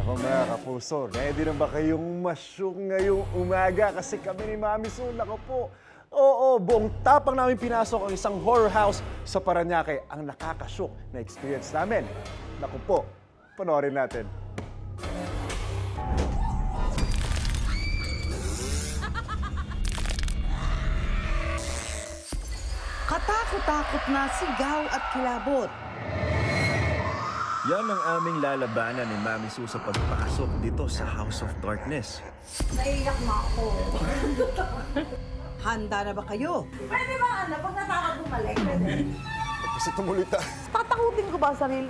Ako mga kapuso, ready na ba kayong masyok ngayong umaga? Kasi kami ni Mami Su, nako po. Oo, buong tapang namin pinasok ang isang horror house sa Parañaque. Ang nakakasyok na experience namin. Naku po, panoorin natin. Katakot-takot na sigaw at kilabot. Yan ang aming lalabanan ni Mami Su sa pagpasok dito sa House of Darkness. Naiiyak na ako. Handa na ba kayo? Pwede ba, pag natakot bumalik, pwede? Kasi tumulita. Tatakutin ko ba ang sarili?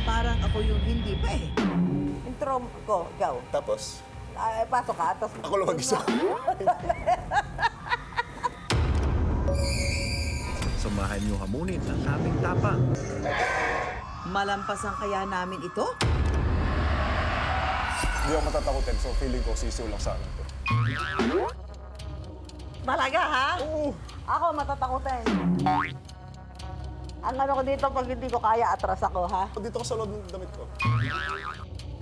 Parang ako yung hindi pa eh. Intro ko, ikaw. Tapos, Pasok ka, tapos... ako lang mag-isa. Samahan niyo hamunin ang aming tapang. Malampasan kaya namin ito? Hindi ako matatakutin, so feeling ko sisiw lang sa amin to. Talaga, ha? Oo. Ako matatakutin. Ang ano ko dito, pag hindi ko kaya, atras ako, ha? Dito ko sa loob ng damit ko.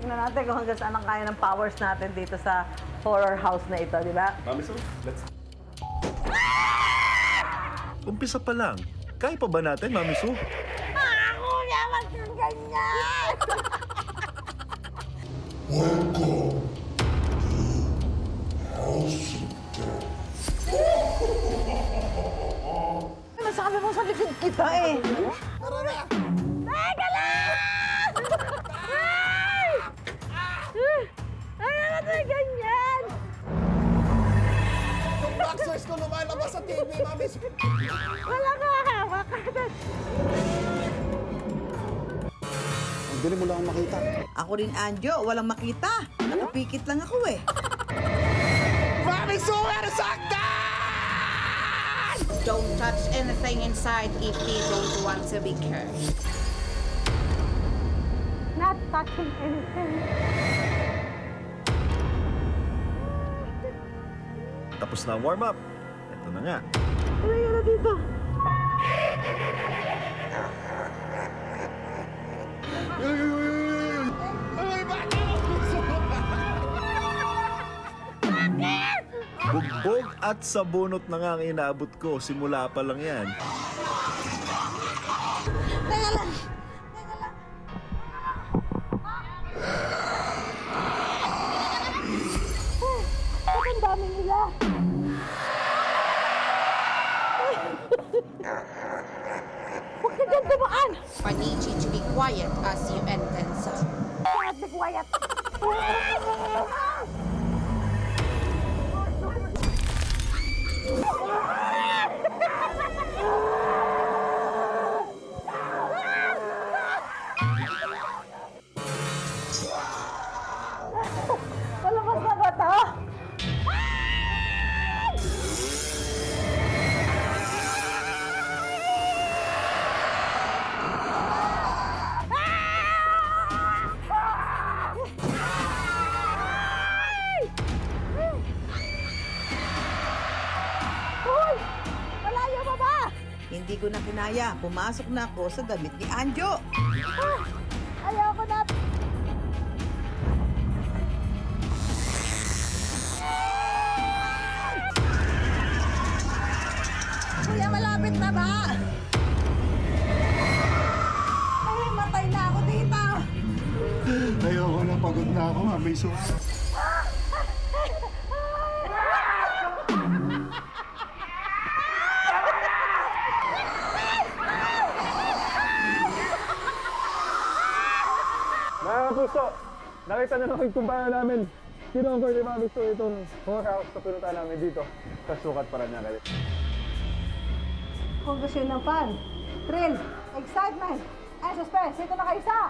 Tingnan natin kung hanggang saan ang kaya ng powers natin dito sa horror house na ito, di ba? Mami Su, let's... Umpisa pa lang. Kaya pa ba natin, Mami Su? Ako naman yung ganyan! Nasabi mo sa likod kita eh. Tara na! Teka lang! Ay! Ay, ano na ganyan? Yung boxers ko lumalabas sa TV, Mami Su! Wala ka hawak. Ang dali mo lang makita. Ako rin, Anjo, walang makita. Nakapikit lang ako eh. Mami Su, nasaktan! Don't touch anything inside if they don't want to be cursed. Not touching anything. Tapos na ang warm-up. Ito na nga. Ano yun na dito? Bugbog at sabunot na nga ang inaabot ko. Simula pa lang yan. Teka lang. Ba't ang dami nila? Huwag ka dyan dumaan! I need you to be quiet as you enter the zone. Quiet, be quiet! Palabas na ba ito? Hoy! Malayo pa ba? Hindi ko na kinaya. Pumasok na ako sa damit ni Anjo. Ayoko na. Kuya, malapit na ba? Ay, matay na ako dito. Ayoko na, pagod na ako, Mami Su. Mga kapuso, nakita na naman kung paano namin kinonquer ni Mami Su itong horror house na pinunta namin dito sa Sukat Parañaque. Kung gusto yun ng fun, thrill, excitement, and suspense, ito na kayo sa...